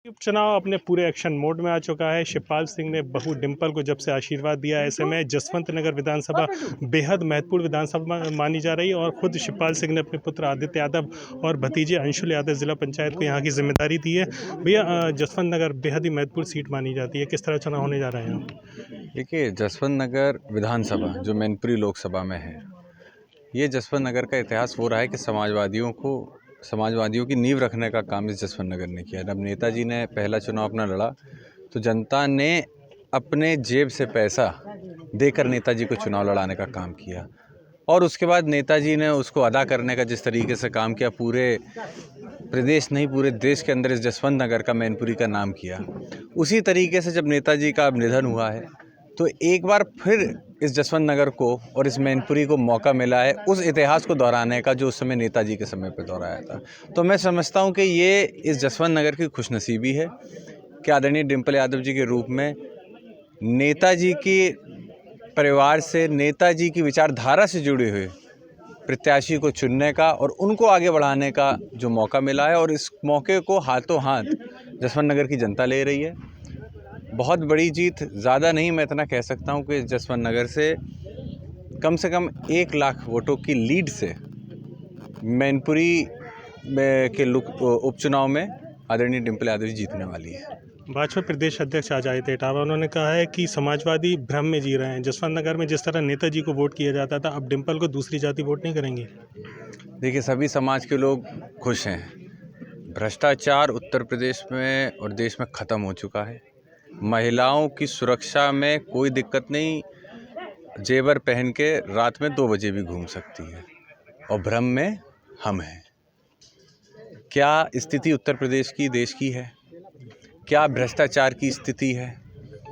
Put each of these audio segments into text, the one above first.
उपचुनाव अपने पूरे एक्शन मोड में आ चुका है। शिवपाल सिंह ने बहू डिंपल को जब से आशीर्वाद दिया, ऐसे में जसवंत नगर विधानसभा बेहद महत्वपूर्ण विधानसभा मानी जा रही है और खुद शिवपाल सिंह ने अपने पुत्र आदित्य यादव और भतीजे अंशुल यादव जिला पंचायत को यहाँ की जिम्मेदारी दी है। भैया, जसवंत नगर बेहद ही महत्वपूर्ण सीट मानी जाती है, किस तरह चुनाव होने जा रहे हैं? देखिए, जसवंत नगर विधानसभा जो मैनपुरी लोकसभा में है, ये जसवंत नगर का इतिहास हो रहा है कि समाजवादियों की नींव रखने का काम इस जसवंत नगर ने किया। जब नेताजी ने पहला चुनाव अपना लड़ा तो जनता ने अपने जेब से पैसा देकर नेताजी को चुनाव लड़ाने का काम किया और उसके बाद नेताजी ने उसको अदा करने का जिस तरीके से काम किया, पूरे प्रदेश नहीं पूरे देश के अंदर इस जसवंत नगर का मैनपुरी का नाम किया। उसी तरीके से जब नेताजी का अब निधन हुआ है तो एक बार फिर इस जसवंत नगर को और इस मैनपुरी को मौका मिला है उस इतिहास को दोहराने का जो उस समय नेताजी के समय पर दोहराया था। तो मैं समझता हूं कि ये इस जसवंत नगर की खुशनसीबी है कि आदरणीय डिंपल यादव जी के रूप में नेताजी की परिवार से, नेताजी की विचारधारा से जुड़े हुए प्रत्याशी को चुनने का और उनको आगे बढ़ाने का जो मौका मिला है, और इस मौके को हाथों हाथ जसवंत नगर की जनता ले रही है। बहुत बड़ी जीत, ज़्यादा नहीं, मैं इतना कह सकता हूं कि जसवंत नगर से कम 1 लाख वोटों की लीड से मैनपुरी के उपचुनाव में आदरणीय डिंपल यादव जी जीतने वाली है। भाजपा प्रदेश अध्यक्ष अजय इटावा, उन्होंने कहा है कि समाजवादी भ्रम में जी रहे हैं। जसवंत नगर में जिस तरह नेताजी को वोट किया जाता था, अब डिंपल को दूसरी जाति वोट नहीं करेंगे। देखिए, सभी समाज के लोग खुश हैं। भ्रष्टाचार उत्तर प्रदेश में और देश में ख़त्म हो चुका है। महिलाओं की सुरक्षा में कोई दिक्कत नहीं, जेवर पहन के रात में 2 बजे भी घूम सकती है, और भ्रम में हम हैं। क्या स्थिति उत्तर प्रदेश की, देश की है? क्या भ्रष्टाचार की स्थिति है?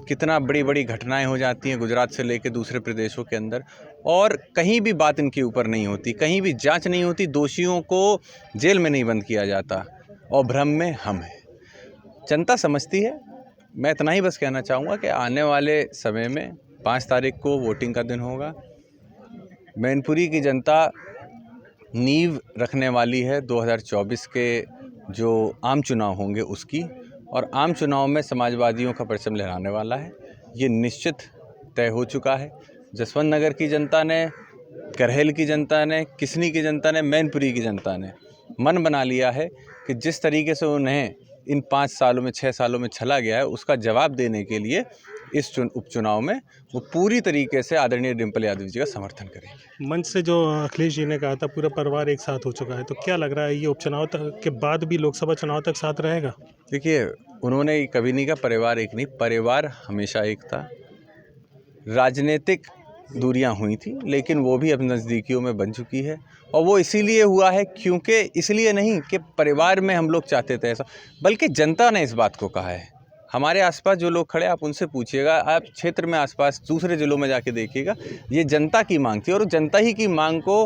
कितना बड़ी घटनाएं हो जाती हैं गुजरात से लेकर दूसरे प्रदेशों के अंदर, और कहीं भी बात इनके ऊपर नहीं होती, कहीं भी जांच नहीं होती, दोषियों को जेल में नहीं बंद किया जाता, और भ्रम में हम हैं। जनता समझती है। मैं इतना ही बस कहना चाहूँगा कि आने वाले समय में 5 तारीख को वोटिंग का दिन होगा। मैनपुरी की जनता नींव रखने वाली है 2024 के जो आम चुनाव होंगे उसकी, और आम चुनाव में समाजवादियों का परचम लहराने वाला है। ये निश्चित तय हो चुका है। जसवंत नगर की जनता ने, करहल की जनता ने, किसनी की जनता ने, मैनपुरी की जनता ने मन बना लिया है कि जिस तरीके से उन्हें इन 5 सालों में, 6 सालों में छला गया है, उसका जवाब देने के लिए इस उपचुनाव में वो पूरी तरीके से आदरणीय डिंपल यादव जी का समर्थन करेंगे। मंच से जो अखिलेश जी ने कहा था, पूरा परिवार एक साथ हो चुका है, तो क्या लग रहा है ये उपचुनाव तक के बाद भी लोकसभा चुनाव तक साथ रहेगा? देखिए, उन्होंने कभी नहीं कहा परिवार एक नहीं, परिवार हमेशा एक था। राजनीतिक दूरियां हुई थी, लेकिन वो भी अब नज़दीकियों में बन चुकी है, और वो इसीलिए हुआ है क्योंकि इसलिए नहीं कि परिवार में हम लोग चाहते थे ऐसा, बल्कि जनता ने इस बात को कहा है। हमारे आसपास जो लोग खड़े, आप उनसे पूछिएगा, आप क्षेत्र में आसपास दूसरे ज़िलों में जाके देखिएगा, ये जनता की मांग थी, और जनता ही की मांग को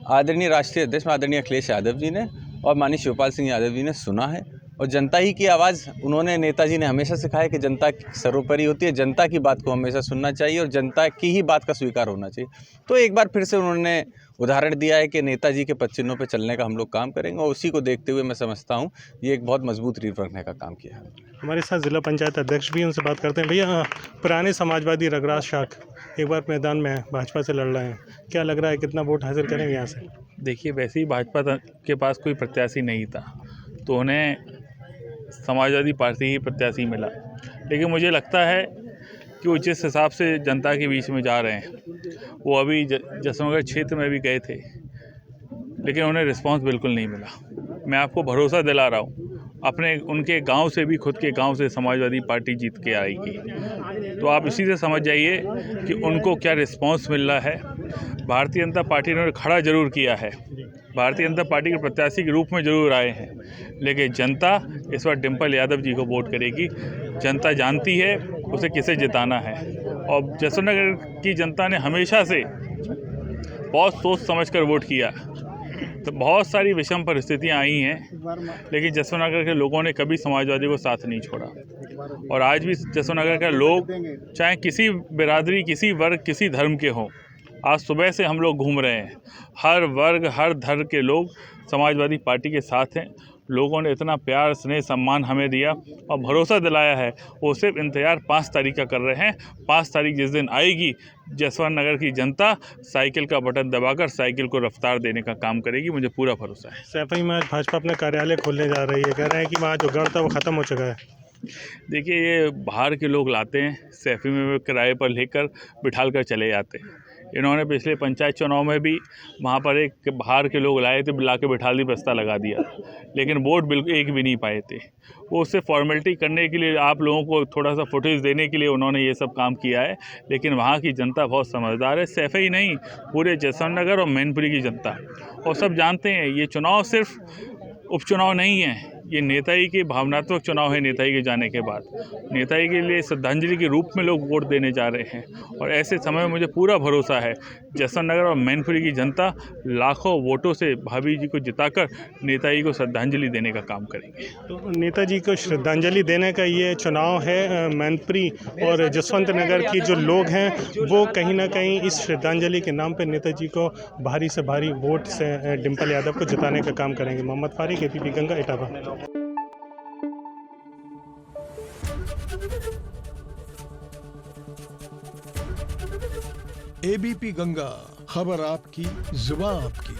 आदरणीय राष्ट्रीय अध्यक्ष आदरणीय अखिलेश यादव जी ने और माननीय शिवपाल सिंह यादव जी ने सुना है, और जनता ही की आवाज़ उन्होंने, नेताजी ने हमेशा सिखाया कि जनता सर्वोपरि होती है, जनता की बात को हमेशा सुनना चाहिए और जनता की ही बात का स्वीकार होना चाहिए। तो एक बार फिर से उन्होंने उदाहरण दिया है कि नेताजी के पद चिन्हों पर चलने का हम लोग काम करेंगे, और उसी को देखते हुए मैं समझता हूँ ये एक बहुत मजबूत रीढ़ रखने का काम किया है। हमारे साथ जिला पंचायत अध्यक्ष भी, उनसे बात करते हैं। भैया, पुराने समाजवादी रगराज शाख एक बार मैदान में भाजपा से लड़ रहे हैं, क्या लग रहा है कितना वोट हासिल करेंगे यहाँ से? देखिए, वैसे ही भाजपा के पास कोई प्रत्याशी नहीं था, तो उन्हें समाजवादी पार्टी ही प्रत्याशी मिला। लेकिन मुझे लगता है कि वो जिस हिसाब से जनता के बीच में जा रहे हैं, वो अभी जसवंत क्षेत्र में भी गए थे, लेकिन उन्हें रिस्पांस बिल्कुल नहीं मिला। मैं आपको भरोसा दिला रहा हूँ, उनके गांव से भी, खुद के गांव से समाजवादी पार्टी जीत के आएगी। तो आप इसी से समझ जाइए कि उनको क्या रिस्पांस मिल रहा है। भारतीय जनता पार्टी ने खड़ा जरूर किया है, भारतीय जनता पार्टी के प्रत्याशी के रूप में जरूर आए हैं, लेकिन जनता इस बार डिंपल यादव जी को वोट करेगी। जनता जानती है उसे किसे जिताना है, और जसवंत नगर की जनता ने हमेशा से बहुत सोच समझकर वोट किया। तो बहुत सारी विषम परिस्थितियां आई हैं, लेकिन जसवंत नगर के लोगों ने कभी समाजवादी को साथ नहीं छोड़ा, और आज भी जसवंत नगर के लोग, चाहे किसी बिरादरी, किसी वर्ग, किसी धर्म के हों, आज सुबह से हम लोग घूम रहे हैं, हर वर्ग, हर धर्म के लोग समाजवादी पार्टी के साथ हैं। लोगों ने इतना प्यार स्नेह सम्मान हमें दिया और भरोसा दिलाया है, वो सिर्फ इंतज़ार 5 तारीख का कर रहे हैं। 5 तारीख जिस दिन आएगी, जसवंत नगर की जनता साइकिल का बटन दबाकर साइकिल को रफ्तार देने का काम करेगी, मुझे पूरा भरोसा है। सैफई में आज भाजपा अपना कार्यालय खोलने जा रही है, कह रहे हैं कि वहाँ जो गढ़ था वो ख़त्म हो चुका है। देखिए, ये बाहर के लोग लाते हैं, सैफी में वे किराए पर लेकर बिठाल कर चले जाते हैं। इन्होंने पिछले पंचायत चुनाव में भी वहाँ पर एक बाहर के लोग लाए थे, ला के बिठा दी, बस्ता लगा दिया, लेकिन वोट बिल्कुल एक भी नहीं पाए थे। वो उससे फॉर्मेलिटी करने के लिए, आप लोगों को थोड़ा सा फुटेज देने के लिए उन्होंने ये सब काम किया है, लेकिन वहाँ की जनता बहुत समझदार है। सैफई ही नहीं, पूरे जसवंत नगर और मैनपुरी की जनता, और सब जानते हैं ये चुनाव सिर्फ उपचुनाव नहीं है, ये नेताजी के भावनात्मक चुनाव है। नेताजी के जाने के बाद नेताजी के लिए श्रद्धांजलि के रूप में लोग वोट देने जा रहे हैं, और ऐसे समय में मुझे पूरा भरोसा है जसवंत नगर और मैनपुरी की जनता लाखों वोटों से भाभी जी को जिताकर नेताजी को श्रद्धांजलि देने का काम करेंगे। तो नेताजी को श्रद्धांजलि देने का ये चुनाव है। मैनपुरी और जसवंत नगर की जो लोग हैं वो कहीं ना कहीं इस श्रद्धांजलि के नाम पर नेताजी को भारी से भारी वोट से डिम्पल यादव को जिताने का काम करेंगे। मोहम्मद फारिक, ABP गंगा, इटावा। ABP गंगा, खबर आपकी, जुबान आपकी।